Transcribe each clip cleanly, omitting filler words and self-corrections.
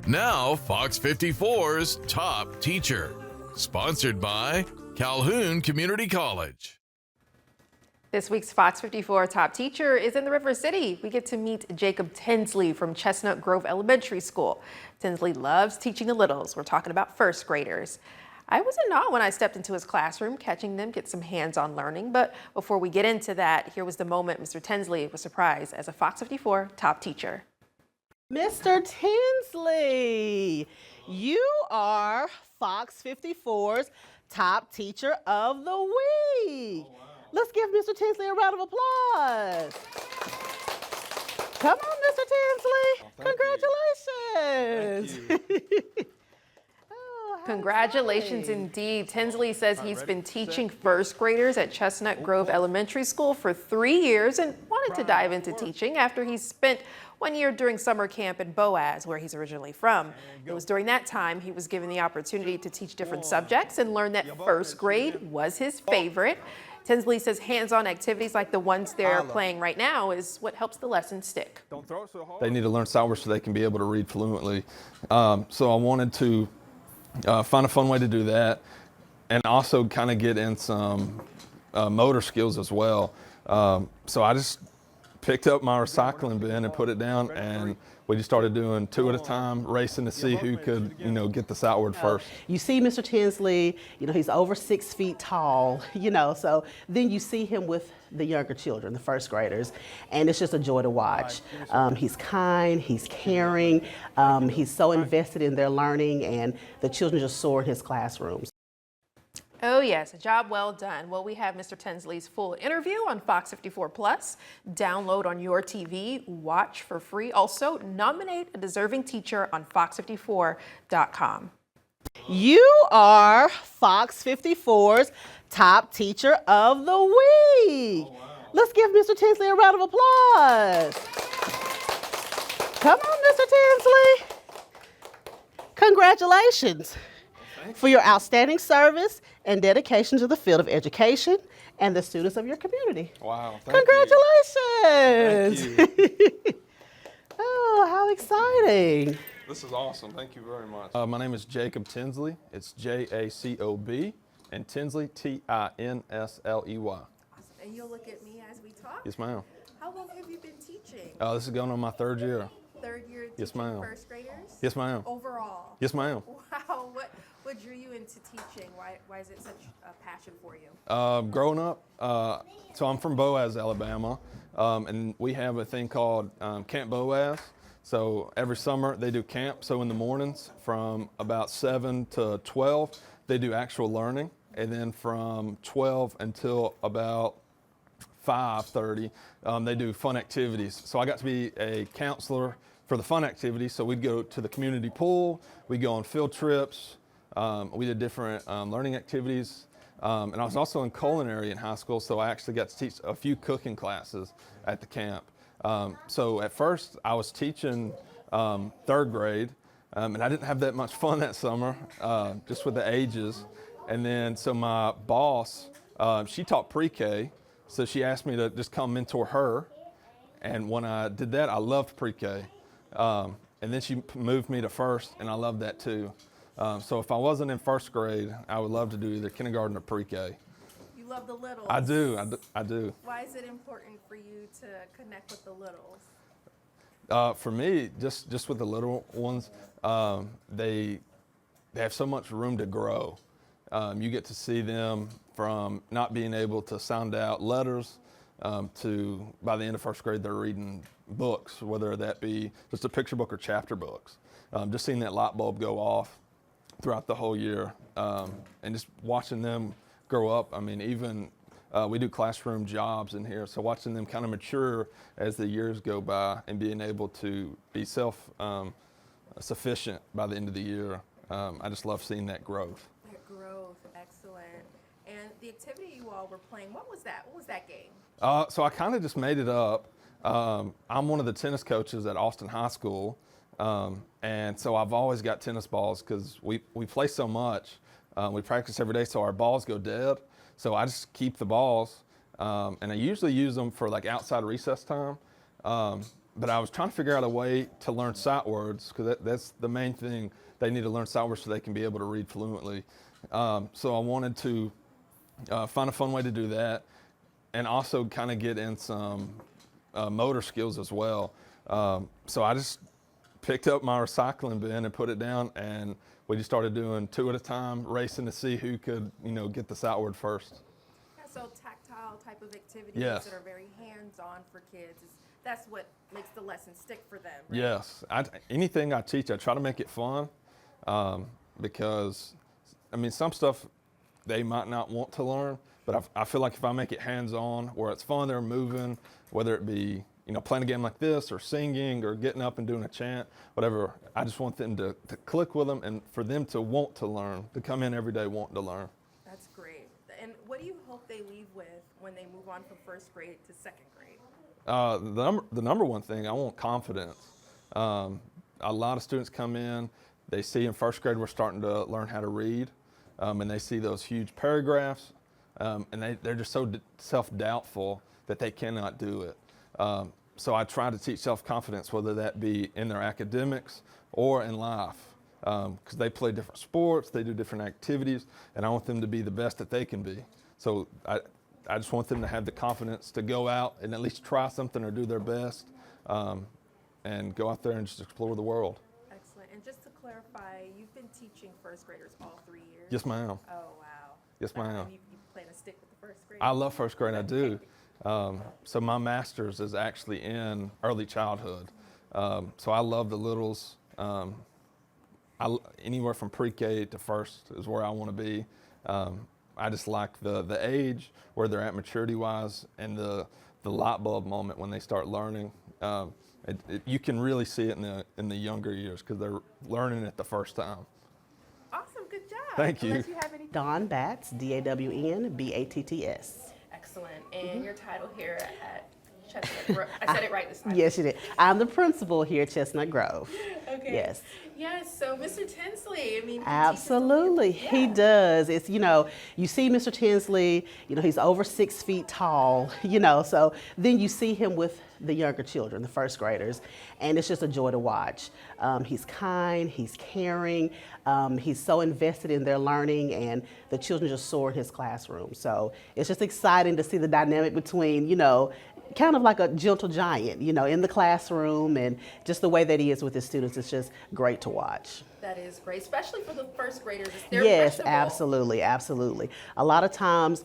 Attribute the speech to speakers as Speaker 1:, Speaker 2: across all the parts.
Speaker 1: Now, Fox 54's Top Teacher. Sponsored by Calhoun Community College.
Speaker 2: This week's Fox 54 Top Teacher is in the River City. We get to meet Jacob Tinsley from Chestnut Grove Elementary School. Tinsley loves teaching the littles. We're talking about first graders. I was in awe when I stepped into his classroom, catching them get some hands-on learning. But before we get into that, here was the moment Mr. Tinsley was surprised as a Fox 54 Top Teacher.
Speaker 3: Mr. Tinsley, you are Fox 54's Top Teacher of the Week. Oh, wow. Let's give Mr. Tinsley a round of applause. Come on, Mr. Tinsley. Congratulations.
Speaker 4: Thank you.
Speaker 2: Congratulations indeed. Tinsley says he's been teaching first graders at Chestnut Grove Elementary School for 3 years and wanted to dive into teaching after he spent 1 year during summer camp in Boaz, where he's originally from. It was during that time he was given the opportunity to teach different subjects and learned that first grade was his favorite. Tinsley says hands-on activities like the ones they're playing right now is what helps the lesson stick.
Speaker 4: They need to learn sound words so they can be able to read fluently. So I wanted to find a fun way to do that and also kind of get in some motor skills as well. So I just picked up my recycling bin and put it down, and we just started doing 2 at a time, racing to see who could, get this outward first.
Speaker 3: You see Mr. Tinsley, he's over 6 feet tall, so then you see him with the younger children, the first graders, and it's just a joy to watch. He's kind, he's caring, he's so invested in their learning, and the children just soar in his classrooms.
Speaker 2: Oh yes, a job well done. Well, we have Mr. Tinsley's full interview on Fox 54 Plus. Download on your TV, watch for free. Also, nominate a deserving teacher on fox54.com.
Speaker 3: You are Fox 54's Top Teacher of the Week. Oh, wow. Let's give Mr. Tinsley a round of applause. Come on, Mr. Tinsley. Congratulations for your outstanding service and dedication to the field of education and the students of your community.
Speaker 4: Wow.
Speaker 3: Congratulations.
Speaker 4: Thank you.
Speaker 3: Oh, how exciting.
Speaker 4: This is awesome. Thank you very much. My name is Jacob Tinsley. It's Jacob, and Tinsley, Tinsley.
Speaker 2: Awesome. And you'll look at me as we talk?
Speaker 4: Yes, ma'am.
Speaker 2: How long have you been teaching?
Speaker 4: This is going on my 3rd year.
Speaker 2: 3rd year teaching
Speaker 4: Yes, ma'am.
Speaker 2: First graders?
Speaker 4: Yes, ma'am.
Speaker 2: Overall?
Speaker 4: Yes, ma'am.
Speaker 2: Wow. What drew you into teaching? Why is it such a passion for you?
Speaker 4: Growing up, so I'm from Boaz, Alabama, and we have a thing called Camp Boaz. So every summer they do camp. So in the mornings from about 7 to 12, they do actual learning. And then from 12 until about 5:30, they do fun activities. So I got to be a counselor for the fun activities. So we'd go to the community pool, we'd go on field trips, we did different learning activities. And I was also in culinary in high school, so I actually got to teach a few cooking classes at the camp. So at first I was teaching 3rd grade, and I didn't have that much fun that summer, just with the ages. And then so my boss, she taught pre-K, so she asked me to just come mentor her. And when I did that, I loved pre-K. And then she moved me to 1st, and I loved that too. So if I wasn't in 1st grade, I would love to do either kindergarten or pre-K.
Speaker 2: You love the littles.
Speaker 4: I do.
Speaker 2: Why is it important for you to connect with the littles?
Speaker 4: For me, just with the little ones, they have so much room to grow. You get to see them from not being able to sound out letters to, by the end of 1st grade, they're reading books, whether that be just a picture book or chapter books. Just seeing that light bulb go off throughout the whole year, and just watching them grow up. I mean, even we do classroom jobs in here, so watching them kind of mature as the years go by and being able to be self-sufficient by the end of the year. I just love seeing that growth.
Speaker 2: That growth, excellent. And the activity you all were playing, what was that? What was that game?
Speaker 4: So I kind of just made it up. I'm one of the tennis coaches at Austin High School, and so I've always got tennis balls because we play so much. We practice every day, so our balls go dead. So I just keep the balls, and I usually use them for like outside recess time. but I was trying to figure out a way to learn sight words, because that's the main thing. They need to learn sight words so they can be able to read fluently. So I wanted to find a fun way to do that, and also kind of get in some motor skills as well. So I just picked up my recycling bin and put it down, and we just started doing 2 at a time, racing to see who could, get the sight word first.
Speaker 2: Yeah, so tactile type of activities
Speaker 4: Yes.
Speaker 2: that are very hands-on for kids, that's what makes the lesson stick for them, right?
Speaker 4: Yes, anything I teach, I try to make it fun, because, some stuff they might not want to learn, but I feel like if I make it hands-on, where it's fun, they're moving, whether it be, playing a game like this, or singing, or getting up and doing a chant, whatever, I just want them to click with them, and for them to want to learn, to come in every day wanting to learn.
Speaker 2: That's great. And what do you hope they leave with when they move on from first grade to second grade?
Speaker 4: The number one thing, I want confidence. A lot of students come in, they see in first grade we're starting to learn how to read, and they see those huge paragraphs, and they're just so self-doubtful that they cannot do it. So I try to teach self-confidence, whether that be in their academics or in life, because they play different sports, they do different activities, and I want them to be the best that they can be. So I just want them to have the confidence to go out and at least try something or do their best, and go out there and just explore the world.
Speaker 2: Excellent. And just to clarify, you've been teaching first graders all 3 years?
Speaker 4: Yes, ma'am.
Speaker 2: Oh, wow.
Speaker 4: Yes, ma'am.
Speaker 2: You plan to stick with the first grade?
Speaker 4: I love first grade, I do. So my master's is actually in early childhood. So I love the littles. Anywhere from pre-K to first is where I want to be. I just like the age, where they're at maturity-wise, and the light bulb moment when they start learning. You can really see it in the younger years, because they're learning it the first time.
Speaker 2: Awesome, good job.
Speaker 4: Thank you.
Speaker 2: Unless you have any.
Speaker 3: Dawn Batts, DAWN-BATTS.
Speaker 2: Excellent. And your title here at Chestnut Grove. I said it right this time.
Speaker 3: Yes, you did. I'm the principal here at Chestnut Grove.
Speaker 2: Okay.
Speaker 3: Yes.
Speaker 2: Yes, so Mr. Tinsley, he
Speaker 3: Absolutely,
Speaker 2: teaches
Speaker 3: he does. It's, you see Mr. Tinsley, he's over 6 feet tall, so then you see him with the younger children, the first graders, and it's just a joy to watch. He's kind, he's caring, he's so invested in their learning, and the children just soar in his classroom. So it's just exciting to see the dynamic between, kind of like a gentle giant, in the classroom, and just the way that he is with his students. It's just great to watch.
Speaker 2: That is great, especially for the first graders. They're
Speaker 3: Yes,
Speaker 2: impressionable.
Speaker 3: absolutely. A lot of times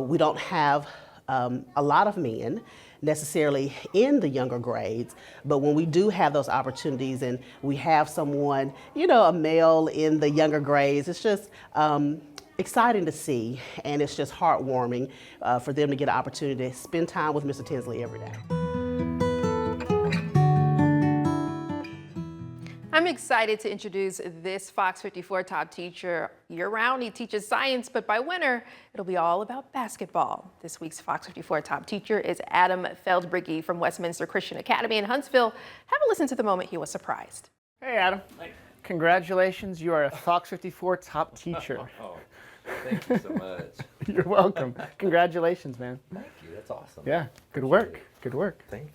Speaker 3: we don't have a lot of men necessarily in the younger grades, but when we do have those opportunities and we have someone, a male in the younger grades, it's just exciting to see, and it's just heartwarming for them to get an opportunity to spend time with Mr. Tinsley every day.
Speaker 2: I'm excited to introduce this Fox 54 top teacher year-round. He teaches science, but by winter, it'll be all about basketball. This week's Fox 54 top teacher is Adam Feldbrigge from Westminster Christian Academy in Huntsville. Have a listen to the moment he was surprised.
Speaker 5: Hey, Adam. Congratulations, you are a Fox 54 top teacher.
Speaker 6: Oh, thank you so much.
Speaker 5: You're welcome. Congratulations, man.
Speaker 6: Thank you. That's awesome.
Speaker 5: Yeah, good work. Good work.
Speaker 6: Thank you.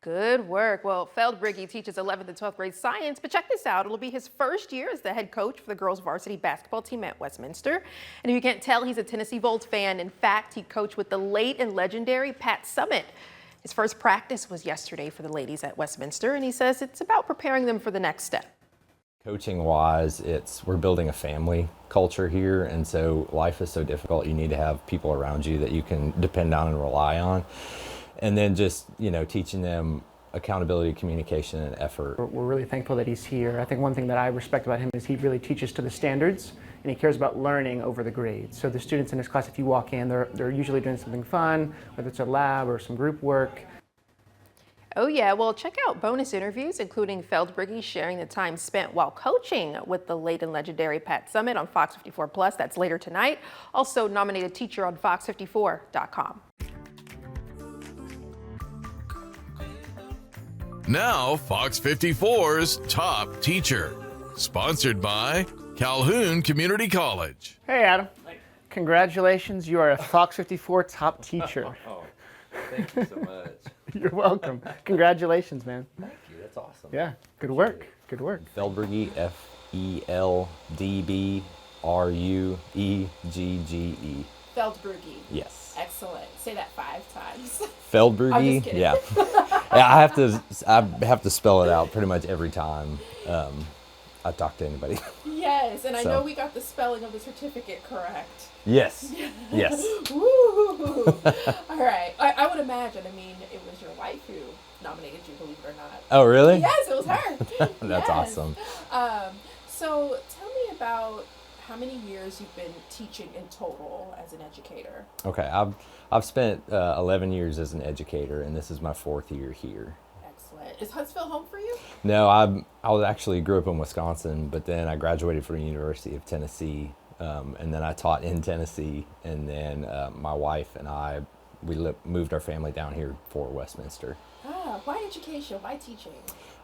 Speaker 2: Good work. Well, Feldbrigge teaches 11th and 12th grade science, but check this out. It'll be his first year as the head coach for the girls varsity basketball team at Westminster. And if you can't tell, he's a Tennessee Volts fan. In fact, he coached with the late and legendary Pat Summitt. His first practice was yesterday for the ladies at Westminster, and he says it's about preparing them for the next step.
Speaker 6: Coaching wise, we're building a family culture here, and so life is so difficult. You need to have people around you that you can depend on and rely on. And then just, teaching them accountability, communication, and effort.
Speaker 5: We're really thankful that he's here. I think one thing that I respect about him is he really teaches to the standards, and he cares about learning over the grades. So the students in his class, if you walk in, they're usually doing something fun, whether it's a lab or some group work.
Speaker 2: Oh yeah, well check out bonus interviews, including Feldbrigge sharing the time spent while coaching with the late and legendary Pat Summitt on Fox 54 Plus. That's later tonight. Also nominated teacher on fox54.com.
Speaker 1: Now, Fox 54's top teacher. Sponsored by Calhoun Community College.
Speaker 5: Hey, Adam. Congratulations, you are a Fox 54 top teacher.
Speaker 6: Oh, thank you so much.
Speaker 5: You're welcome. Congratulations, man.
Speaker 6: Thank you. That's awesome.
Speaker 5: Yeah, good work. Good work.
Speaker 6: Feldbergy, Feldbruegge.
Speaker 2: Feldbergy.
Speaker 6: Yes.
Speaker 2: Excellent. Say that 5 times.
Speaker 6: Feldbergy.
Speaker 2: I'm just kidding.
Speaker 6: Yeah. Yeah, I have to spell it out pretty much every time I talk to anybody.
Speaker 2: Yes, and I
Speaker 6: So.
Speaker 2: know we got the spelling of the certificate correct.
Speaker 6: Yes. Yes.
Speaker 2: Woo! All right. I would imagine, I mean, it was your wife who nominated you, believe it or not.
Speaker 6: Oh, really?
Speaker 2: Yes, it was her.
Speaker 6: That's
Speaker 2: Yes.
Speaker 6: awesome.
Speaker 2: So tell me about how many years you've been teaching in total as an educator.
Speaker 6: Okay, I've spent 11 years as an educator, and this is my 4th year here.
Speaker 2: Excellent. Is Huntsville home for you?
Speaker 6: No, I was actually grew up in Wisconsin, but then I graduated from the University of Tennessee, and then I taught in Tennessee, and then my wife and I moved our family down here for Westminster.
Speaker 2: Ah, why education? Why teaching?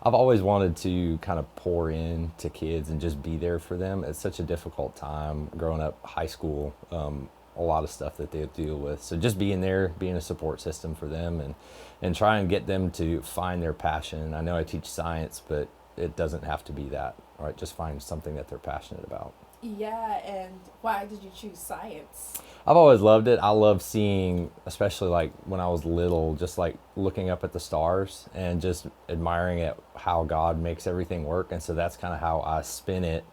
Speaker 6: I've always wanted to kind of pour in to kids and just be there for them. It's such a difficult time growing up, high school, a lot of stuff that they deal with. So just being there, being a support system for them and try and get them to find their passion. I know I teach science, but it doesn't have to be that, right? Just find something that they're passionate about.
Speaker 2: Yeah, and why did you choose science?
Speaker 6: I've always loved it. I love seeing, especially like when I was little, just like looking up at the stars and just admiring at how God makes everything work. And so that's kind of how I spin it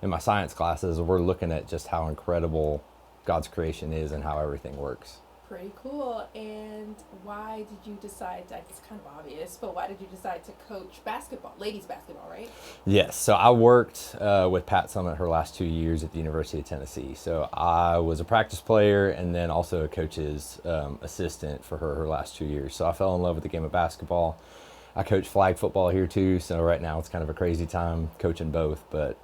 Speaker 6: in my science classes. We're looking at just how incredible God's creation is and how everything works.
Speaker 2: Pretty cool. And why did you decide, it's kind of obvious, but why did you decide to coach basketball, ladies basketball, right?
Speaker 6: Yes, so I worked with Pat Summitt her last 2 years at the University of Tennessee. So I was a practice player and then also a coach's assistant for her last 2 years. So I fell in love with the game of basketball. I coach flag football here too, so right now it's kind of a crazy time coaching both, but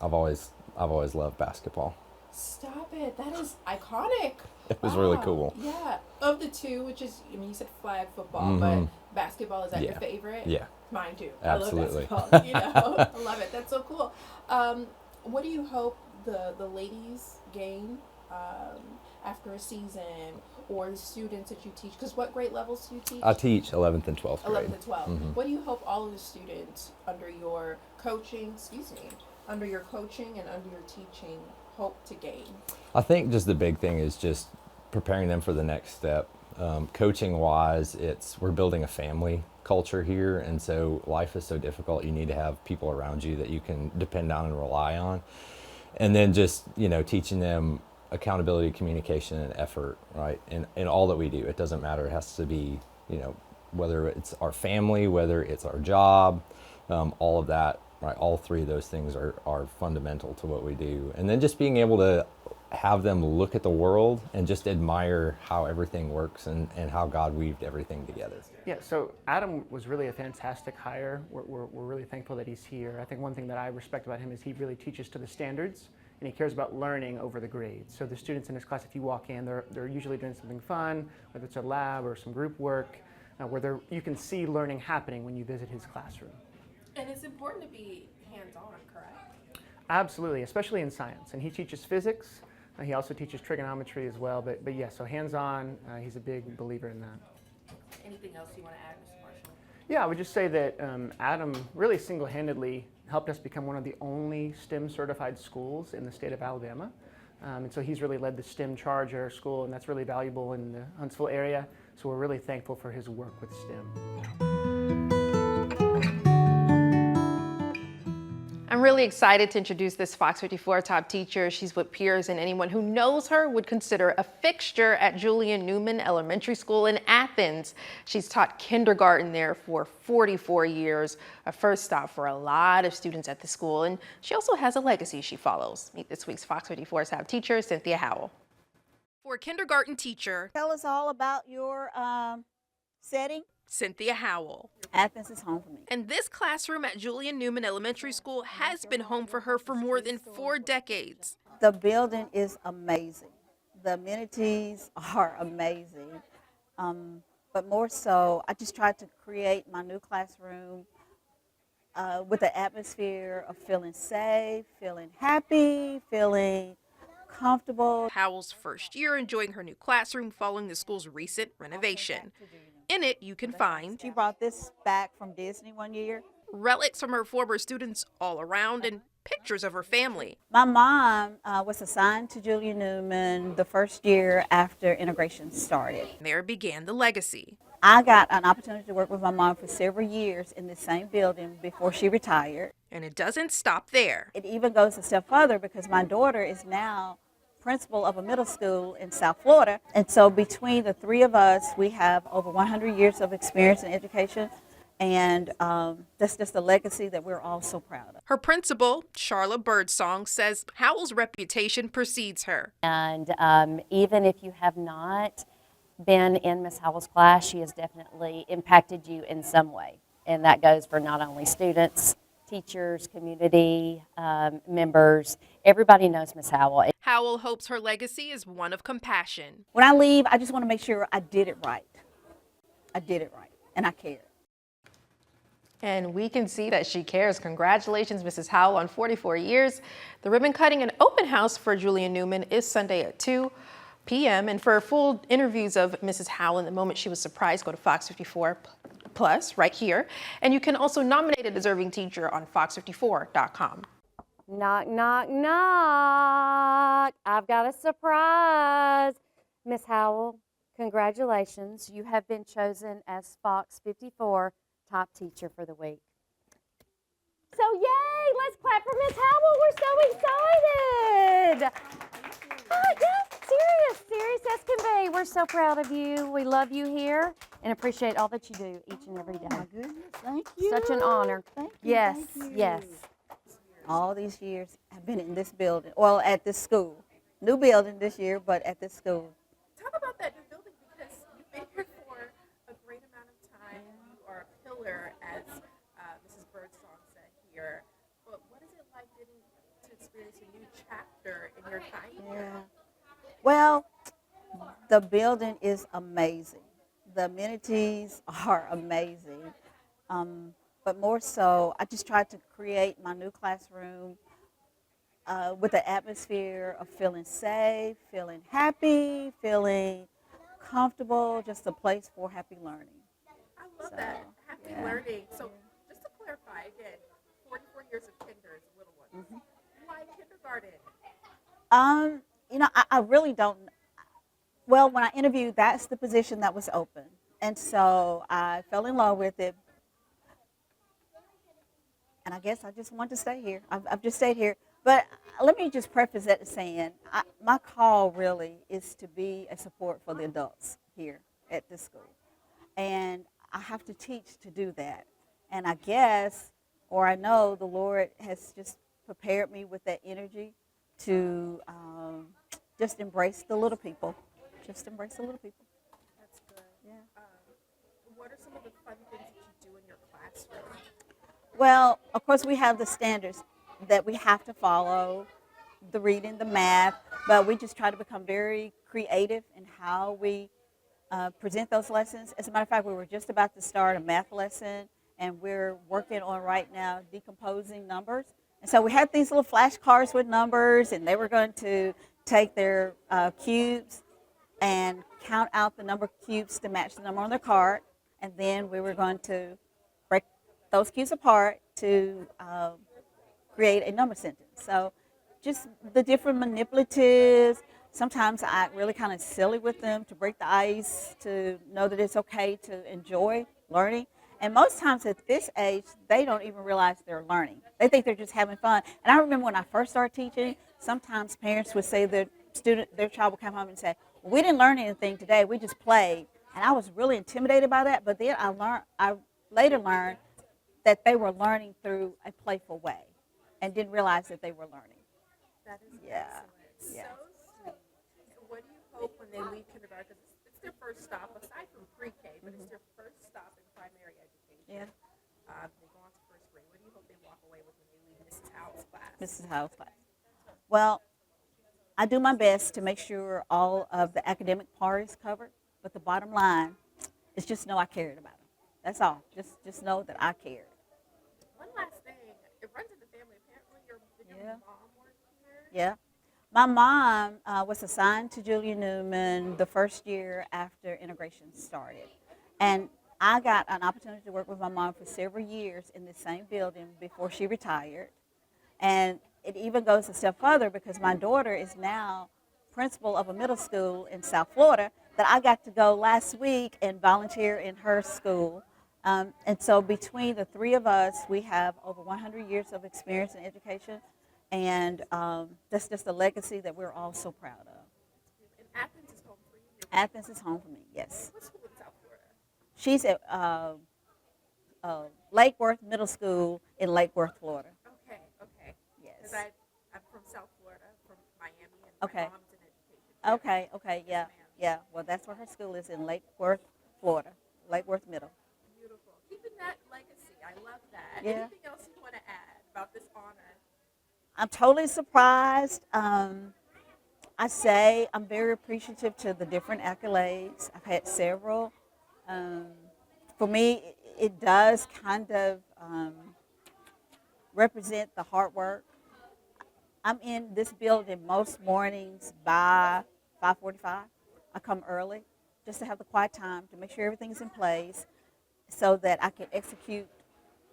Speaker 6: I've always loved basketball.
Speaker 2: Stop it. That is iconic.
Speaker 6: It was really cool.
Speaker 2: Yeah. Of the two, which is, I mean, you said flag football, but basketball, is that your favorite?
Speaker 6: Yeah.
Speaker 2: Mine too.
Speaker 6: Absolutely.
Speaker 2: I love basketball. I love it. That's so cool. What do you hope the ladies gain after a season, or the students that you teach? Because what grade levels do you teach?
Speaker 6: I teach 11th and 12th grade.
Speaker 2: 11th and 12th. What do you hope all of the students under your coaching, under your coaching and under your teaching hope to gain?
Speaker 6: I think just the big thing is just preparing them for the next step. Coaching wise, we're building a family culture here, and so life is so difficult. You need to have people around you that you can depend on and rely on. And then just, teaching them accountability, communication, and effort, right? In all that we do. It doesn't matter. It has to be, whether it's our family, whether it's our job, all of that, right? All 3 of those things are fundamental to what we do. And then just being able to have them look at the world and just admire how everything works and how God weaved everything together.
Speaker 5: Yeah, so Adam was really a fantastic hire. We're really thankful that he's here. I think one thing that I respect about him is he really teaches to the standards, and he cares about learning over the grades. So the students in his class, if you walk in, they're usually doing something fun, whether it's a lab or some group work, where you can see learning happening when you visit his classroom.
Speaker 2: And it's important to be hands-on, correct?
Speaker 5: Absolutely, especially in science. And he teaches physics. He also teaches trigonometry as well. But yeah, so hands-on, he's a big believer in that.
Speaker 2: Anything else you want to add, Mr. Marshall?
Speaker 5: Yeah, I would just say that Adam really single-handedly helped us become one of the only STEM certified schools in the state of Alabama. And so he's really led the STEM charge at our school, and that's really valuable in the Huntsville area. So we're really thankful for his work with STEM.
Speaker 2: I'm really excited to introduce this Fox 54 top teacher. She's with peers, and anyone who knows her would consider a fixture at Julian Newman Elementary School in Athens. She's taught kindergarten there for 44 years, a first stop for a lot of students at the school, and she also has a legacy she follows. Meet this week's Fox 54 top teacher, Cynthia Howell. For a kindergarten teacher,
Speaker 7: tell us all about your setting.
Speaker 2: Cynthia Howell.
Speaker 7: Athens is home for me.
Speaker 2: And this classroom at Julian Newman Elementary School has been home for her for more than 4 decades.
Speaker 7: The building is amazing. The amenities are amazing. But more so, I just tried to create my new classroom with the atmosphere of feeling safe, feeling happy, feeling comfortable.
Speaker 2: Howell's first year enjoying her new classroom following the school's recent renovation. In it, you can find
Speaker 7: She brought this back from Disney one year.
Speaker 2: relics from her former students all around and pictures of her family.
Speaker 7: My mom was assigned to Julia Newman the first year after integration started.
Speaker 2: There began the legacy.
Speaker 7: I got an opportunity to work with my mom for several years in the same building before she retired.
Speaker 2: And it doesn't stop there.
Speaker 7: It even goes a step further because my daughter is now principal of a middle school in South Florida. And so between the three of us, we have over 100 years of experience in education. And that's just a legacy that we're all so proud of.
Speaker 2: Her principal, Charla Birdsong, says Howell's reputation precedes her.
Speaker 8: And even if you have not been in Miss Howell's class, she has definitely impacted you in some way. And that goes for not only students, teachers, community members. Everybody knows Miss Howell.
Speaker 2: Howell hopes her legacy is one of compassion.
Speaker 7: When I leave, I just want to make sure I did it right. I did it right, and I care.
Speaker 2: And we can see that she cares. Congratulations, Mrs. Howell, on 44 years. The ribbon cutting and open house for Julia Newman is Sunday at 2 p.m. And for full interviews of Mrs. Howell in the moment she was surprised, go to FOX54 Plus right here. And you can also nominate a deserving teacher on FOX54.com.
Speaker 8: Knock, knock, knock. I've got a surprise. Miss Howell, congratulations. You have been chosen as FOX54 top teacher for the week. So yay, let's clap for Miss Howell. We're so excited. Oh, yeah, serious as can be. We're so proud of you. We love you here and appreciate all that you do each and every day.
Speaker 7: My goodness, thank you.
Speaker 8: Such an honor.
Speaker 7: Thank you.
Speaker 8: Yes,
Speaker 7: Thank you.
Speaker 8: yes.
Speaker 7: All these years I've been in this building, well, at this school. New building this year, but at this school.
Speaker 2: Talk about that new building because you've been here for a great amount of time. You are a pillar, as Mrs. Birdsong said here. But what is it like getting to experience a new chapter in your time here?
Speaker 7: Yeah. Well, the building is amazing. The amenities are amazing. But more so, I just tried to create my new classroom with an atmosphere of feeling safe, feeling happy, feeling comfortable, just a place for happy learning.
Speaker 2: I love that. Happy learning. So just to clarify again, 44 years of kinder as little ones. Why kindergarten?
Speaker 7: You know, I really don't. Well, when I interviewed, that's the position that was open. And so I fell in love with it. And I guess I just want to stay here. I've just stayed here. But let me just preface that saying, my call really is to be a support for the adults here at this school. And I have to teach to do that. And I guess, or I know the Lord has just prepared me with that energy to just embrace the little people. Just embrace the little people.
Speaker 2: That's good.
Speaker 7: Yeah.
Speaker 2: What are some of the fun things that you do in your classroom?
Speaker 7: Well, of course, we have the standards that we have to follow, the reading, the math, but we just try to become very creative in how we present those lessons. As a matter of fact, we were just about to start a math lesson, and we're working on right now decomposing numbers. And so we had these little flashcards with numbers, and they were going to take their cubes and count out the number of cubes to match the number on their card, and then we were going to break those cubes apart to create a number sentence. So just the different manipulatives. Sometimes I act really kind of silly with them to break the ice, to know that it's okay to enjoy learning. And most times at this age, they don't even realize they're learning. They think they're just having fun. And I remember when I first started teaching, sometimes parents would say their child would come home and say, well, we didn't learn anything today, we just played. And I was really intimidated by that, but then I later learned that they were learning through a playful way and didn't realize that they were learning.
Speaker 2: That is
Speaker 7: Yeah.
Speaker 2: excellent.
Speaker 7: Yeah.
Speaker 2: So sweet. What do you hope when they leave kindergarten? Because it's their first stop, aside from pre-K, but it's their first stop in primary education.
Speaker 7: Yeah.
Speaker 2: They go on to first grade. What do you hope they walk away with when they leave Mrs. Howell's class?
Speaker 7: Mrs. Howell's class. Well, I do my best to make sure all of the academic part is covered, but the bottom line is just know I cared about them. That's all. Just know that I cared.
Speaker 2: One last thing. It runs in the family. Apparently, your mom worked here.
Speaker 7: Yeah. My mom was assigned to Julia Newman the first year after integration started. And I got an opportunity to work with my mom for several years in the same building before she retired. And it even goes a step further because my daughter is now principal of a middle school in South Florida that I got to go last week and volunteer in her school. And so between the three of us, we have over 100 years of experience in education. And that's just a legacy that we're all so proud of.
Speaker 2: And Athens is home for you?
Speaker 7: Athens is home for me, yes.
Speaker 2: What school in South Florida?
Speaker 7: She's at Lake Worth Middle School in Lake Worth, Florida.
Speaker 2: Okay, okay.
Speaker 7: Yes.
Speaker 2: Because I'm from South Florida, from Miami, and
Speaker 7: Okay.
Speaker 2: my mom's in education.
Speaker 7: Okay, okay, yeah, yeah. Well, that's where her school is, in Lake Worth, Florida, Lake Worth Middle.
Speaker 2: Beautiful. Keeping that legacy, I love that.
Speaker 7: Yeah.
Speaker 2: Anything else you want to add about this honor?
Speaker 7: I'm totally surprised. I say I'm very appreciative to the different accolades. I've had several. For me, it does kind of represent the hard work. I'm in this building most mornings by 5:45. I come early just to have the quiet time to make sure everything's in place so that I can execute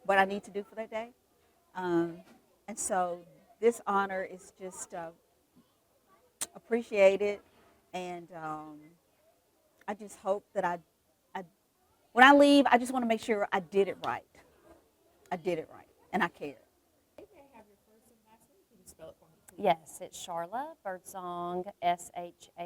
Speaker 7: what I need to do for that day. And so this honor is just appreciated, and I just hope that when I leave, I just want to make sure I did it right. I did it right, and I care.
Speaker 8: Yes, it's Charla Birdsong, Sharla Birdsong.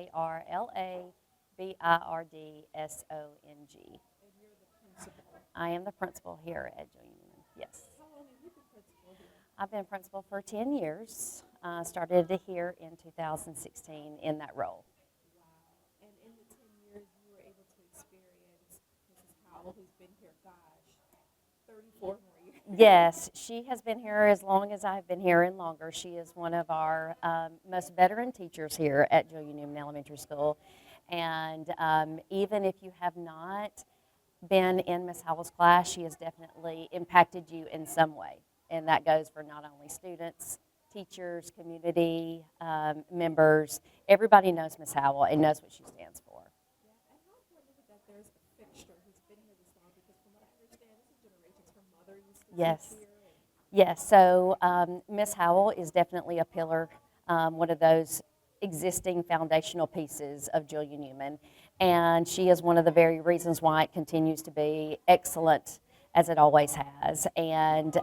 Speaker 8: I am the principal here at Julian Newman. Yes.
Speaker 2: How long have you been principal here?
Speaker 8: I've been principal for 10 years. Started here in 2016 in that role.
Speaker 2: Wow. And in the 10 years, you were able to experience Mrs. Howell, who's been here, 34 more years.
Speaker 8: Yes, she has been here as long as I've been here and longer. She is one of our most veteran teachers here at Julian Newman Elementary School. And even if you have not been in Miss Howell's class, she has definitely impacted you in some way. And that goes for not only students, teachers, community members. Everybody knows Miss Howell and knows what she stands for.
Speaker 2: Yeah, and how important is it that there's a fixture who's been here this long? Because from what I understand, this is generations. Her mother used to
Speaker 8: Yes.
Speaker 2: teach here.
Speaker 8: Yes, so Miss Howell is definitely a pillar, one of those existing foundational pieces of Julia Newman, and she is one of the very reasons why it continues to be excellent as it always has. And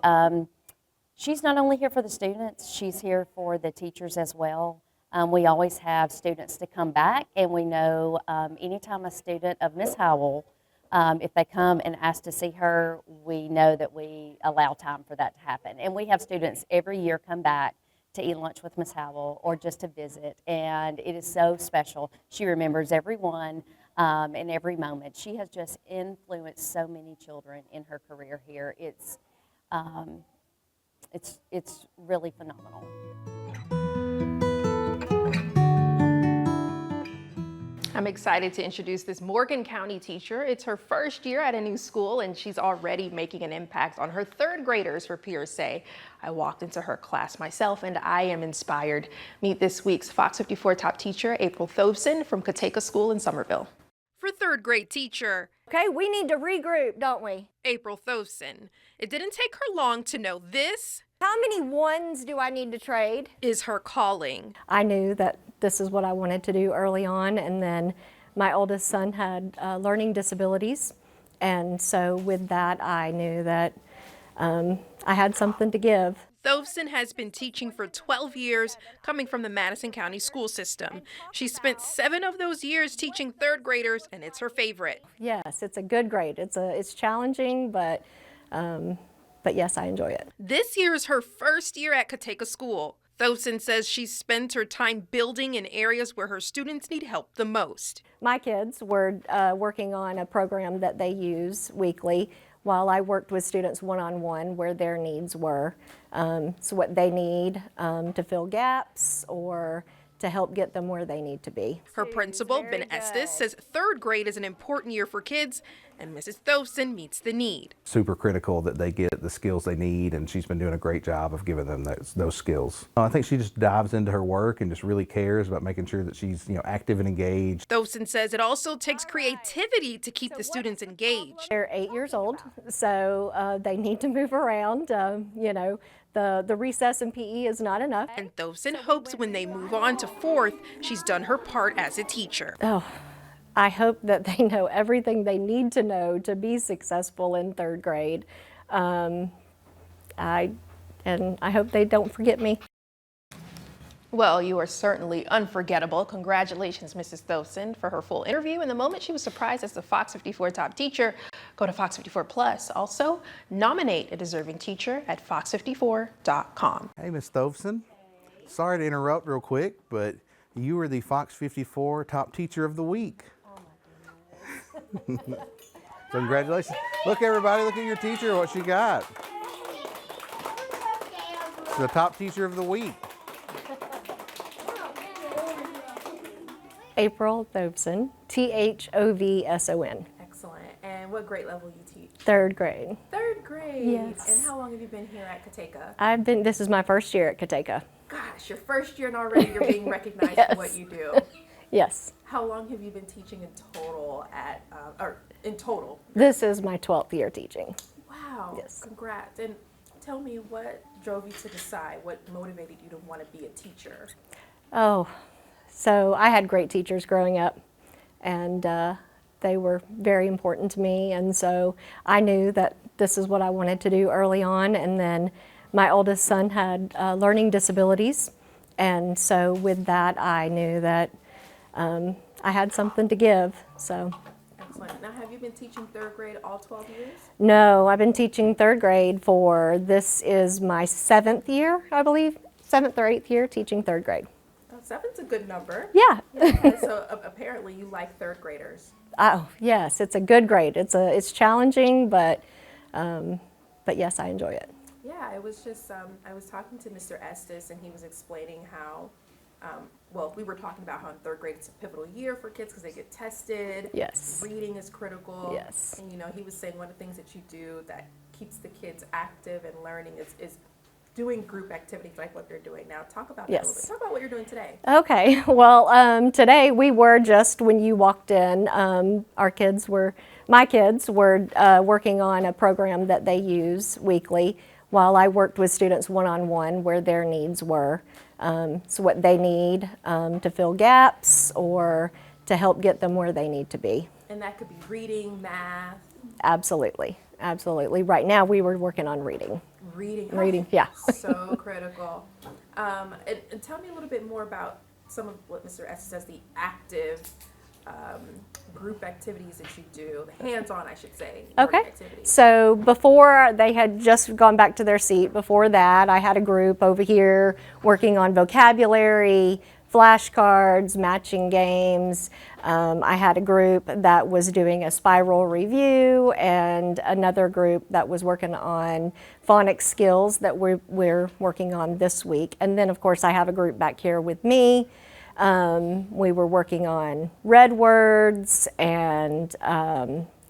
Speaker 8: she's not only here for the students, she's here for the teachers as well. We always have students to come back, and we know anytime a student of Miss Howell, if they come and ask to see her, we know that we allow time for that to happen. And we have students every year come back to eat lunch with Miss Howell or just to visit, and it is so special. She remembers everyone and every moment. She has just influenced so many children in her career here. It's really phenomenal.
Speaker 2: I'm excited to introduce this Morgan County teacher. It's her first year at a new school, and she's already making an impact on her third graders, her peers say. I walked into her class myself, and I am inspired. Meet this week's Fox 54 top teacher, April Thobson from Kateka School in Somerville. For third grade teacher,
Speaker 9: Okay, we need to regroup, don't we?
Speaker 2: April Thobson, it didn't take her long to know this
Speaker 9: How many ones do I need to trade?
Speaker 2: is her calling.
Speaker 9: I knew that this is what I wanted to do early on, and then my oldest son had learning disabilities, and so with that I knew that I had something to give.
Speaker 2: Thobson has been teaching for 12 years, coming from the Madison County school system. She spent 7 of those years teaching third graders, and it's her favorite.
Speaker 9: Yes, it's a good grade. It's challenging, but yes, I enjoy it.
Speaker 2: This year is her first year at Kateka School. Thobson says she spends her time building in areas where her students need help the most.
Speaker 9: My kids were working on a program that they use weekly, while I worked with students one-on-one where their needs were. So what they need to fill gaps or to help get them where they need to be.
Speaker 2: Her principal, Ben Estes, says third grade is an important year for kids, and Mrs. Thosen meets the need.
Speaker 10: Super critical that they get the skills they need, and she's been doing a great job of giving them those skills. I think she just dives into her work and just really cares about making sure that she's active and engaged.
Speaker 2: Thosen says it also takes creativity to keep the students engaged.
Speaker 9: They're 8 years old, so they need to move around. The recess in PE is not enough.
Speaker 2: And Thosen hopes when they move on to fourth, she's done her part as a teacher.
Speaker 9: Oh, I hope that they know everything they need to know to be successful in third grade. And I hope they don't forget me.
Speaker 2: Well, you are certainly unforgettable. Congratulations, Mrs. Thosen, for her full interview. In the moment she was surprised as the Fox 54 top teacher, go to Fox 54 Plus. Also, nominate a deserving teacher at fox54.com.
Speaker 10: Hey, Miss Thosen. Sorry to interrupt real quick, but you were the Fox 54 top teacher of the week. So congratulations. Look, everybody, look at your teacher, what she got. She's the top teacher of the week.
Speaker 9: April Thoveson, Thovson.
Speaker 2: Excellent. And what grade level you teach?
Speaker 9: Third grade.
Speaker 2: Third grade.
Speaker 9: Yes.
Speaker 2: And how long have you been here at Kateka?
Speaker 9: This is my first year at Kateka.
Speaker 2: Gosh, your first year and already you're being recognized
Speaker 9: Yes.
Speaker 2: for what you do.
Speaker 9: Yes.
Speaker 2: How long have you been teaching in total in total?
Speaker 9: This is my 12th year teaching.
Speaker 2: Wow.
Speaker 9: Yes.
Speaker 2: Congrats. And tell me, what drove you to decide, what motivated you to want to be a teacher?
Speaker 9: Oh, so I had great teachers growing up, and they were very important to me, and so I knew that this is what I wanted to do early on. And then my oldest son had learning disabilities, and so with that I knew that I had something to give. So.
Speaker 2: Excellent. Now, have you been teaching third grade all 12 years?
Speaker 9: No, I've been teaching third grade this is my 7th year, I believe, 7th or 8th year teaching third grade.
Speaker 2: Oh, 7's a good number.
Speaker 9: Yeah.
Speaker 2: So apparently you like third graders.
Speaker 9: Oh, yes, it's a good grade. It's challenging, but yes, I enjoy it.
Speaker 2: Yeah, it was just, I was talking to Mr. Estes, and he was explaining how, we were talking about how in third grade it's a pivotal year for kids because they get tested.
Speaker 9: Yes.
Speaker 2: Reading is critical.
Speaker 9: Yes.
Speaker 2: And, he was saying one of the things that you do that keeps the kids active and learning is doing group activities like what they're doing now. Talk about that a little bit. Talk about what you're doing today.
Speaker 9: Okay, well, today we were just, when you walked in, my kids were working on a program that they use weekly while I worked with students one-on-one where their needs were. So what they need to fill gaps or to help get them where they need to be.
Speaker 2: And that could be reading, math.
Speaker 9: Absolutely, absolutely. Right now we were working on reading.
Speaker 2: Reading,
Speaker 9: yeah.
Speaker 2: So critical. And tell me a little bit more about some of what Mr. Estes says, the active group activities that you do, the hands-on, I should say.
Speaker 9: Okay.
Speaker 2: Activities.
Speaker 9: So before they had just gone back to their seat, before that I had a group over here working on vocabulary, flashcards, matching games. I had a group that was doing a spiral review and another group that was working on phonics skills that we're working on this week. And then of course I have a group back here with me. We were working on red words and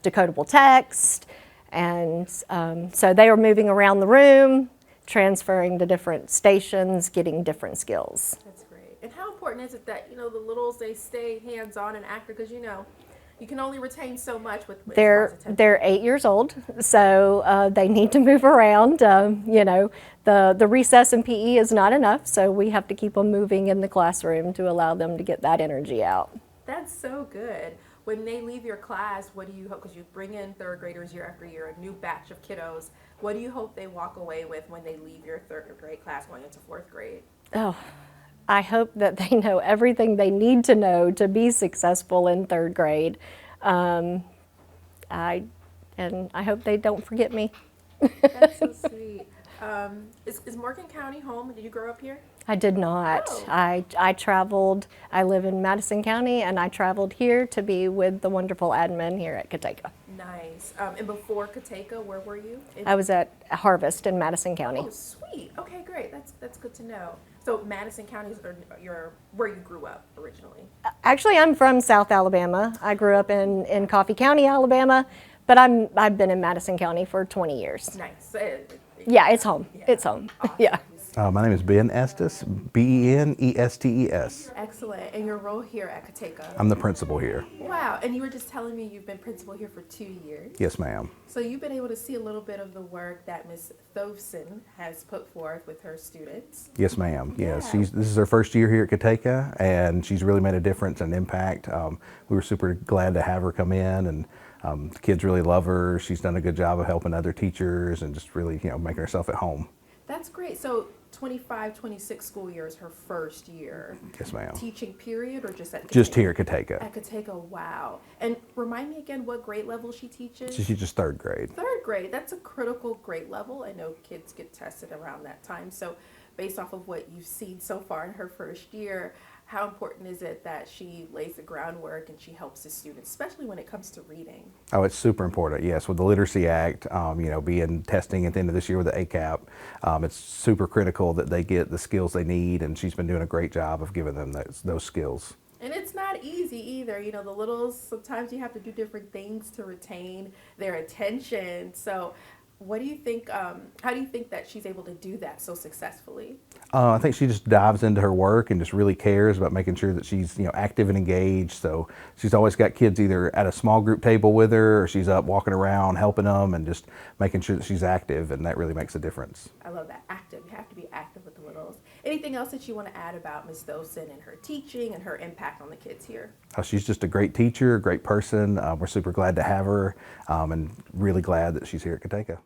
Speaker 9: decodable text. And so they were moving around the room, transferring to different stations, getting different skills.
Speaker 2: That's great. And how important is it that, the littles, they stay hands-on and active? Because, you can only retain so much with
Speaker 9: They're 8 years old, so they need to move around. The recess in PE is not enough, so we have to keep them moving in the classroom to allow them to get that energy out.
Speaker 2: That's so good. When they leave your class, what do you hope, because you bring in third graders year after year, a new batch of kiddos, what do you hope they walk away with when they leave your third grade class going into fourth grade?
Speaker 9: Oh, I hope that they know everything they need to know to be successful in third grade. I hope they don't forget me.
Speaker 2: That's so sweet. Is Morgan County home? Did you grow up here?
Speaker 9: I did not.
Speaker 2: Oh.
Speaker 9: I traveled. I live in Madison County, and I traveled here to be with the wonderful admin here at Kateka.
Speaker 2: Nice. And before Kateka, where were you?
Speaker 9: I was at Harvest in Madison County.
Speaker 2: Oh, sweet. Okay, great. That's good to know. So Madison County is where you grew up originally.
Speaker 9: Actually, I'm from South Alabama. I grew up in Coffee County, Alabama, but I've been in Madison County for 20 years.
Speaker 2: Nice.
Speaker 9: Yeah, it's home.
Speaker 2: Yeah.
Speaker 9: It's home.
Speaker 2: Awesome.
Speaker 9: Yeah.
Speaker 10: My name is Ben Estes, Benestes.
Speaker 2: Excellent. And your role here at Kateka?
Speaker 10: I'm the principal here.
Speaker 2: Wow. And you were just telling me you've been principal here for 2 years.
Speaker 10: Yes, ma'am.
Speaker 2: So you've been able to see a little bit of the work that Ms. Thovson has put forth with her students.
Speaker 10: Yes, ma'am. Yes,
Speaker 2: Yeah.
Speaker 10: this is her first year here at Kateka, and she's really made a difference and impact. We were super glad to have her come in, and the kids really love her. She's done a good job of helping other teachers and just really, making herself at home.
Speaker 2: That's great. So 25-26 school year is her first year.
Speaker 10: Yes, ma'am.
Speaker 2: Teaching period or just at Kateka?
Speaker 10: Just here at Kateka.
Speaker 2: At Kateka, wow. And remind me again what grade level she teaches?
Speaker 10: She teaches third grade.
Speaker 2: Third grade. That's a critical grade level. I know kids get tested around that time. So based off of what you've seen so far in her first year, how important is it that she lays the groundwork and she helps the students, especially when it comes to reading?
Speaker 10: Oh, it's super important. Yes, with the Literacy Act, being testing at the end of this year with the ACAP, it's super critical that they get the skills they need, and she's been doing a great job of giving them those skills.
Speaker 2: And it's not easy either. You know, the littles, sometimes you have to do different things to retain their attention. So what do you think, how do you think that she's able to do that so successfully?
Speaker 10: I think she just dives into her work and just really cares about making sure that she's, active and engaged. So she's always got kids either at a small group table with her, or she's up walking around helping them and just making sure that she's active, and that really makes a difference.
Speaker 2: I love that. Active. You have to be active with the littles. Anything else that you want to add about Ms. Thovson and her teaching and her impact on the kids here?
Speaker 10: She's just a great teacher, a great person. We're super glad to have her, and really glad that she's here at Kateka.